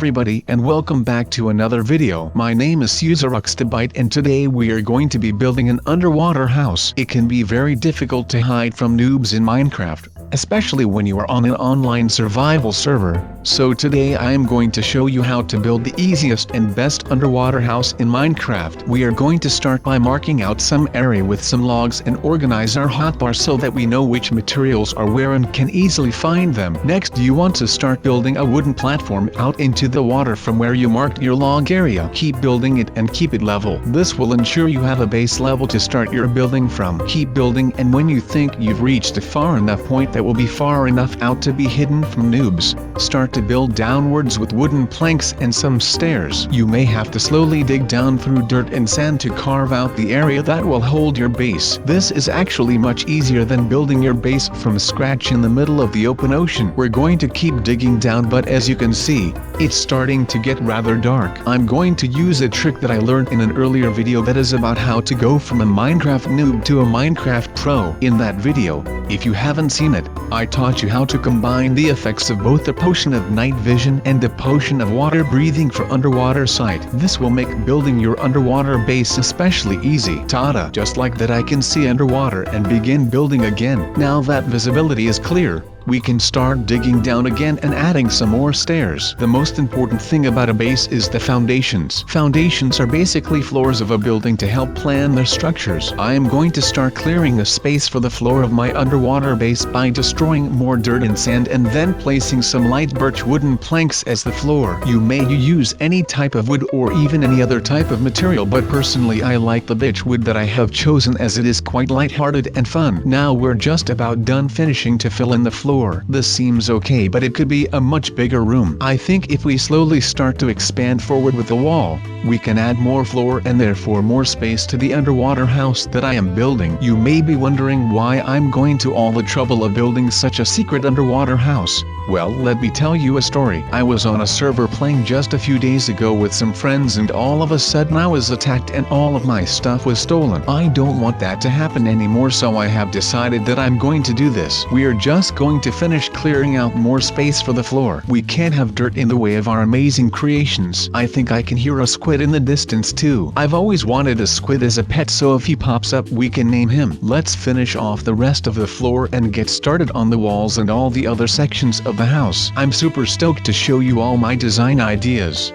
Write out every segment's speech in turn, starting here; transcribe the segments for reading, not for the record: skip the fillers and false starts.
everybody and welcome back to another video. My name is SubZeroExtabyte and today we are going to be building an underwater house. It can be very difficult to hide from noobs in Minecraft, especially when you are on an online survival server. So today I am going to show you how to build the easiest and best underwater house in Minecraft. We are going to start by marking out some area with some logs and organize our hotbar so that we know which materials are where and can easily find them. Next, you want to start building a wooden platform out into the water from where you marked your log area. Keep building it and keep it level. This will ensure you have a base level to start your building from. Keep building, and when you think you've reached a far enough point that will be far enough out to be hidden from noobs, start to build downwards with wooden planks and some stairs. You may have to slowly dig down through dirt and sand to carve out the area that will hold your base. This is actually much easier than building your base from scratch in the middle of the open ocean. We're going to keep digging down, but as you can see, it's starting to get rather dark. I'm going to use a trick that I learned in an earlier video that is about how to go from a Minecraft noob to a Minecraft pro. In that video, if you haven't seen it, I taught you how to combine the effects of both the potion of night vision and the potion of water breathing for underwater sight. This will make building your underwater base especially easy. Tada! Just like that, I can see underwater and begin building again. Now that visibility is clear, we can start digging down again and adding some more stairs. The most important thing about a base is the foundations. Foundations are basically floors of a building to help plan their structures. I am going to start clearing a space for the floor of my underwater base by destroying more dirt and sand and then placing some light birch wooden planks as the floor. You may use any type of wood or even any other type of material, but personally I like the birch wood that I have chosen as it is quite light-hearted and fun. Now we're just about done finishing to fill in the floor. This seems okay, but it could be a much bigger room. I think if we slowly start to expand forward with the wall, we can add more floor and therefore more space to the underwater house that I am building. You may be wondering why I'm going to all the trouble of building such a secret underwater house. Well, let me tell you a story. I was on a server playing just a few days ago with some friends and all of a sudden I was attacked and all of my stuff was stolen. I don't want that to happen anymore, so I have decided that I'm going to do this. We are just going to finish clearing out more space for the floor. We can't have dirt in the way of our amazing creations. I think I can hear a squid in the distance too. I've always wanted a squid as a pet, so if he pops up we can name him. Let's finish off the rest of the floor and get started on the walls and all the other sections of the house. I'm super stoked to show you all my design ideas.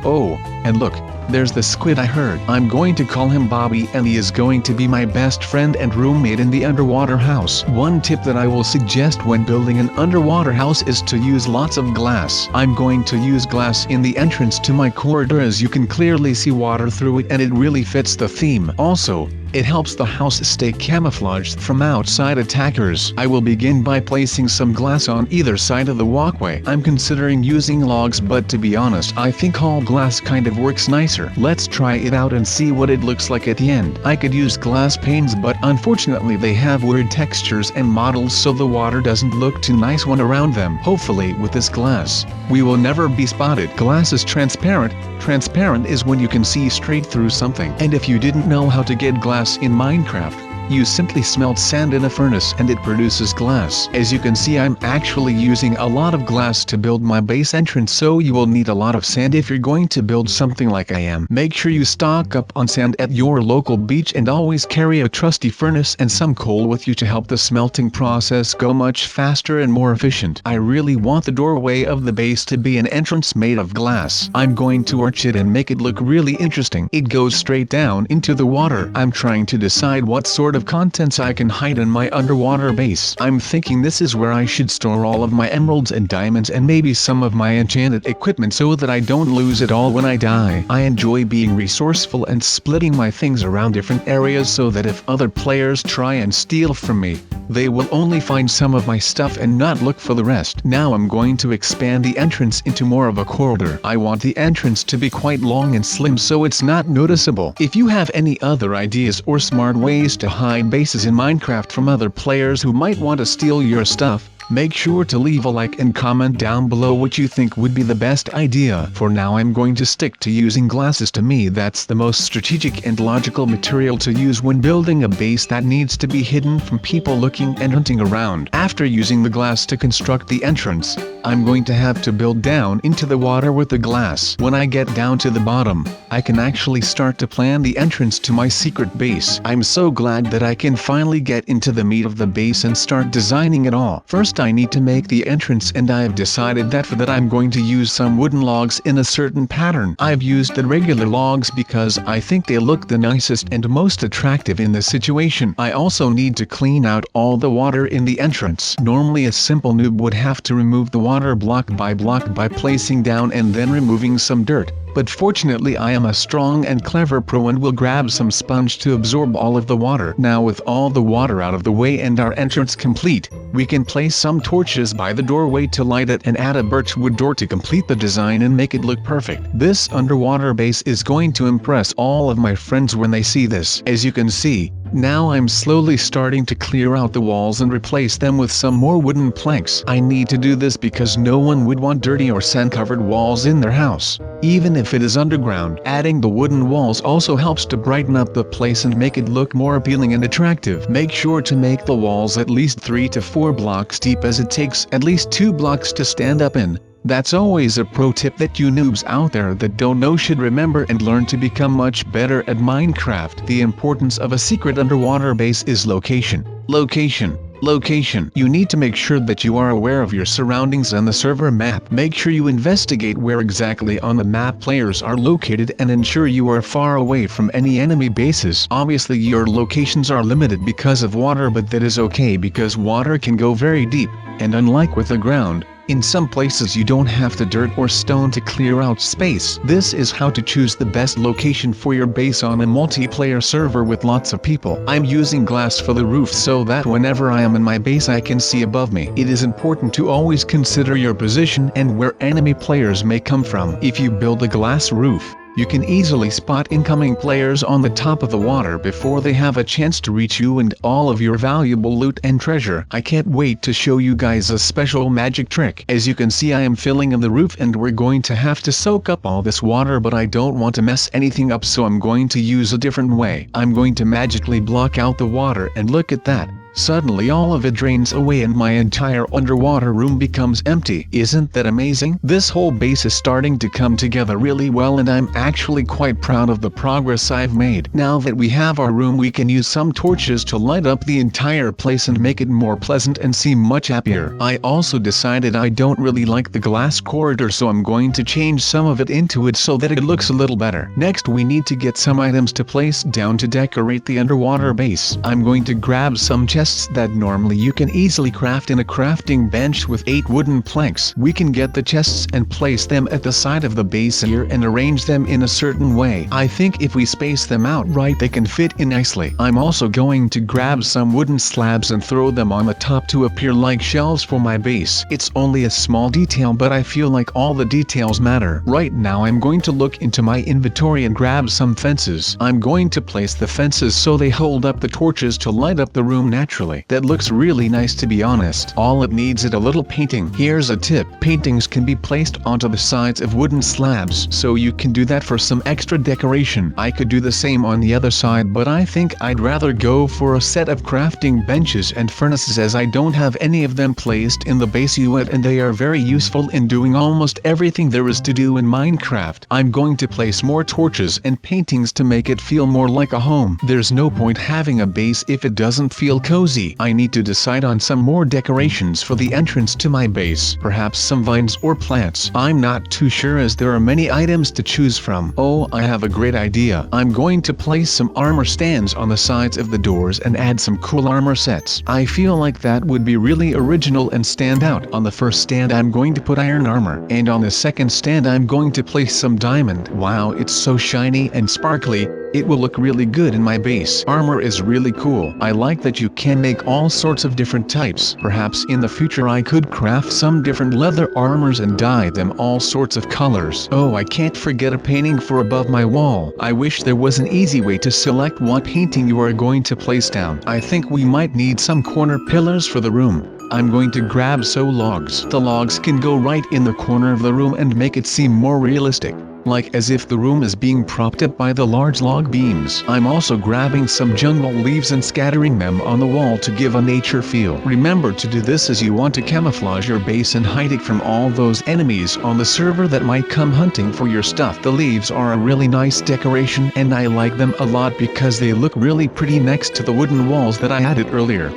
Oh, and look, there's the squid I heard. I'm going to call him Bobby and he is going to be my best friend and roommate in the underwater house. One tip that I will suggest when building an underwater house is to use lots of glass. I'm going to use glass in the entrance to my corridor, as you can clearly see water through it and it really fits the theme. Also, it helps the house stay camouflaged from outside attackers. I will begin by placing some glass on either side of the walkway. I'm considering using logs, but to be honest, I think all glass kind of works nicer. Let's try it out and see what it looks like at the end. I could use glass panes, but unfortunately they have weird textures and models, so the water doesn't look too nice when around them. Hopefully with this glass, we will never be spotted. Glass is transparent. Transparent is when you can see straight through something. And if you didn't know how to get glass in Minecraft, you simply smelt sand in a furnace and it produces glass. As you can see, I'm actually using a lot of glass to build my base entrance, so you will need a lot of sand if you're going to build something like I am. Make sure you stock up on sand at your local beach and always carry a trusty furnace and some coal with you to help the smelting process go much faster and more efficient. I really want the doorway of the base to be an entrance made of glass. I'm going to arch it and make it look really interesting. It goes straight down into the water. I'm trying to decide what sort of contents I can hide in my underwater base. I'm thinking this is where I should store all of my emeralds and diamonds and maybe some of my enchanted equipment so that I don't lose it all when I die. I enjoy being resourceful and splitting my things around different areas so that if other players try and steal from me, they will only find some of my stuff and not look for the rest. Now I'm going to expand the entrance into more of a corridor. I want the entrance to be quite long and slim so it's not noticeable. If you have any other ideas or smart ways to hide bases in Minecraft from other players who might want to steal your stuff, Make sure to leave a like and comment down below what you think would be the best idea. For now I'm going to stick to using glasses. To me that's the most strategic and logical material to use when building a base that needs to be hidden from people looking and hunting around. After using the glass to construct the entrance, I'm going to have to build down into the water with the glass. When I get down to the bottom, I can actually start to plan the entrance to my secret base. I'm so glad that I can finally get into the meat of the base and start designing it all. First I need to make the entrance, and I have decided that for that I'm going to use some wooden logs in a certain pattern. I've used the regular logs because I think they look the nicest and most attractive in this situation. I also need to clean out all the water in the entrance. Normally a simple noob would have to remove the water block by placing down and then removing some dirt. But fortunately I am a strong and clever pro and will grab some sponge to absorb all of the water. Now with all the water out of the way and our entrance complete, we can place some torches by the doorway to light it and add a birch wood door to complete the design and make it look perfect. This underwater base is going to impress all of my friends when they see this. As you can see, now I'm slowly starting to clear out the walls and replace them with some more wooden planks. I need to do this because no one would want dirty or sand-covered walls in their house, even if it is underground. Adding the wooden walls also helps to brighten up the place and make it look more appealing and attractive. Make sure to make the walls at least 3 to 4 blocks deep, as it takes at least 2 blocks to stand up in. That's always a pro tip that you noobs out there that don't know should remember and learn to become much better at Minecraft. The importance of a secret underwater base is location. Location. You need to make sure that you are aware of your surroundings and the server map. Make sure you investigate where exactly on the map players are located and ensure you are far away from any enemy bases. Obviously your locations are limited because of water, but that is okay because water can go very deep, and unlike with the ground, in some places you don't have the dirt or stone to clear out space. This is how to choose the best location for your base on a multiplayer server with lots of people. I'm using glass for the roof so that whenever I am in my base I can see above me. It is important to always consider your position and where enemy players may come from. If you build a glass roof, you can easily spot incoming players on the top of the water before they have a chance to reach you and all of your valuable loot and treasure. I can't wait to show you guys a special magic trick. As you can see I am filling in the roof and we're going to have to soak up all this water, but I don't want to mess anything up, so I'm going to use a different way. I'm going to magically block out the water, and look at that. Suddenly all of it drains away and my entire underwater room becomes empty. Isn't that amazing? This whole base is starting to come together really well, and I'm actually quite proud of the progress I've made. Now that we have our room, we can use some torches to light up the entire place and make it more pleasant and seem much happier. I also decided I don't really like the glass corridor, so I'm going to change some of it into it so that it looks a little better. Next we need to get some items to place down to decorate the underwater base. I'm going to grab some chests that normally you can easily craft in a crafting bench with 8 wooden planks. We can get the chests and place them at the side of the base here and arrange them in a certain way. I think if we space them out right they can fit in nicely. I'm also going to grab some wooden slabs and throw them on the top to appear like shelves for my base. It's only a small detail, but I feel like all the details matter. Right now I'm going to look into my inventory and grab some fences. I'm going to place the fences so they hold up the torches to light up the room naturally. That looks really nice, to be honest. All it needs is a little painting. Here's a tip. Paintings can be placed onto the sides of wooden slabs, so you can do that for some extra decoration. I could do the same on the other side, but I think I'd rather go for a set of crafting benches and furnaces, as I don't have any of them placed in the base yet, and they are very useful in doing almost everything there is to do in Minecraft. I'm going to place more torches and paintings to make it feel more like a home. There's no point having a base if it doesn't feel cozy. I need to decide on some more decorations for the entrance to my base. Perhaps some vines or plants. I'm not too sure as there are many items to choose from. Oh, I have a great idea. I'm going to place some armor stands on the sides of the doors and add some cool armor sets. I feel like that would be really original and stand out. On the first stand I'm going to put iron armor, and on the second stand I'm going to place some diamond. Wow, it's so shiny and sparkly. It will look really good in my base. Armor is really cool. I like that you can make all sorts of different types. Perhaps in the future I could craft some different leather armors and dye them all sorts of colors. Oh, I can't forget a painting for above my wall. I wish there was an easy way to select what painting you are going to place down. I think we might need some corner pillars for the room. I'm going to grab some logs. The logs can go right in the corner of the room and make it seem more realistic, like as if the room is being propped up by the large log beams. I'm also grabbing some jungle leaves and scattering them on the wall to give a nature feel. Remember to do this as you want to camouflage your base and hide it from all those enemies on the server that might come hunting for your stuff. The leaves are a really nice decoration and I like them a lot because they look really pretty next to the wooden walls that I added earlier.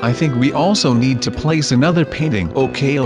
I think we also need to place another painting. Okay,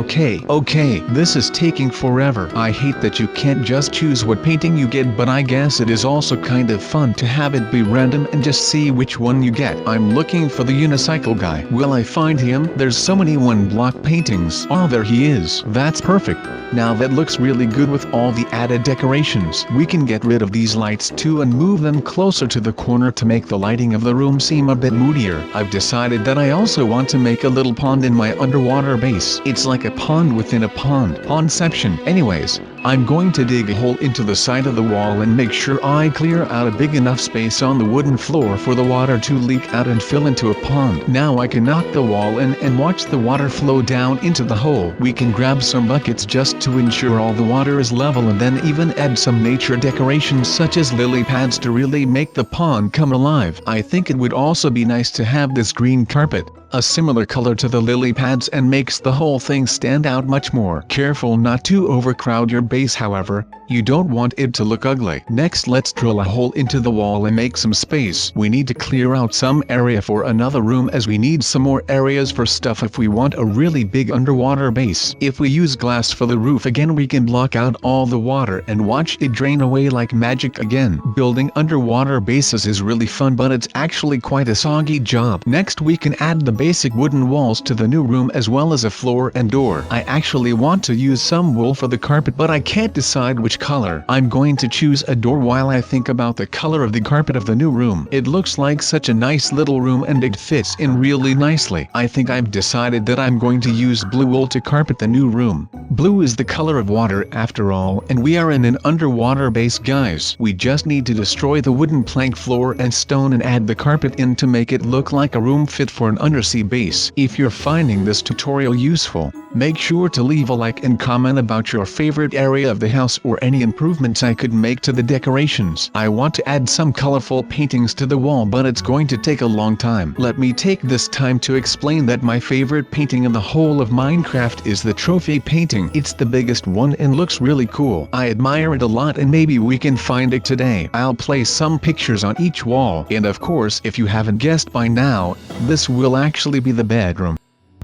this is taking forever. I hate that you can't just choose what painting you get, but I guess it is also kind of fun to have it be random and just see which one you get. I'm looking for the unicycle guy. Will I find him? There's so many one-block paintings. Oh, there he is. That's perfect. Now that looks really good with all the added decorations. We can get rid of these lights too and move them closer to the corner to make the lighting of the room seem a bit moodier. I've decided that I also want to make a little pond in my underwater base. It's like a pond within a pond. Pondception. Anyways, I'm going to dig a hole into the side of the wall and make sure I clear out a big enough space on the wooden floor for the water to leak out and fill into a pond. Now I can knock the wall in and watch the water flow down into the hole. We can grab some buckets just to ensure all the water is level and then even add some nature decorations such as lily pads to really make the pond come alive. I think it would also be nice to have this green carpet, a similar color to the lily pads, and makes the whole thing stand out much more. Careful not to overcrowd your base, however, you don't want it to look ugly. Next, let's drill a hole into the wall and make some space. We need to clear out some area for another room as we need some more areas for stuff if we want a really big underwater base. If we use glass for the roof again, we can block out all the water and watch it drain away like magic again. Building underwater bases is really fun, but it's actually quite a soggy job. Next, we can add the basic wooden walls to the new room as well as a floor and door. I actually want to use some wool for the carpet, but I can't decide which color. I'm going to choose a door while I think about the color of the carpet of the new room. It looks like such a nice little room and it fits in really nicely. I think I've decided that I'm going to use blue wool to carpet the new room. Blue is the color of water after all, and we are in an underwater base, guys. We just need to destroy the wooden plank floor and stone and add the carpet in to make it look like a room fit for an undersea base. If you're finding this tutorial useful, make sure to leave a like and comment about your favorite area of the house or any improvements I could make to the decorations. I want to add some colorful paintings to the wall, but it's going to take a long time. Let me take this time to explain that my favorite painting in the whole of Minecraft is the trophy painting. It's the biggest one and looks really cool. I admire it a lot and maybe we can find it today. I'll place some pictures on each wall, and of course, if you haven't guessed by now, this will actually be the bedroom.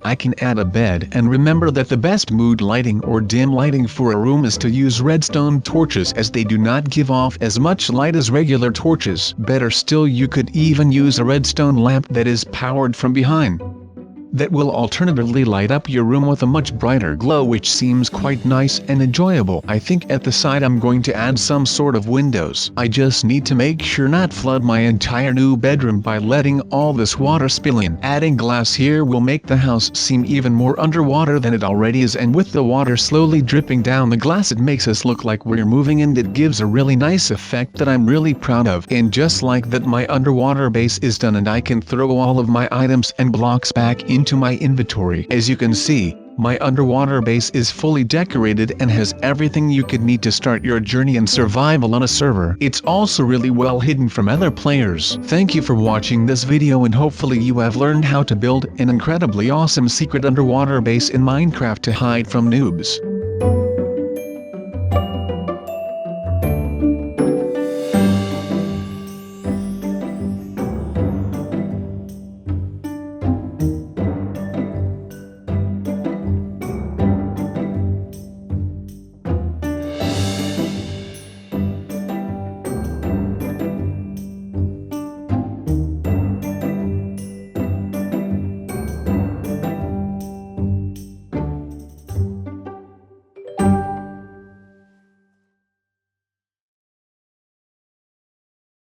I can add a bed, and remember that the best mood lighting or dim lighting for a room is to use redstone torches, as they do not give off as much light as regular torches. Better still, you could even use a redstone lamp that is powered from behind. That will alternatively light up your room with a much brighter glow, which seems quite nice and enjoyable. I think at the side I'm going to add some sort of windows. I just need to make sure not flood my entire new bedroom by letting all this water spill in. Adding glass here will make the house seem even more underwater than it already is, and with the water slowly dripping down the glass, it makes us look like we're moving, and it gives a really nice effect that I'm really proud of. And just like that, my underwater base is done and I can throw all of my items and blocks back into my inventory. As you can see, my underwater base is fully decorated and has everything you could need to start your journey and survival on a server. It's also really well hidden from other players. Thank you for watching this video, and hopefully you have learned how to build an incredibly awesome secret underwater base in Minecraft to hide from noobs.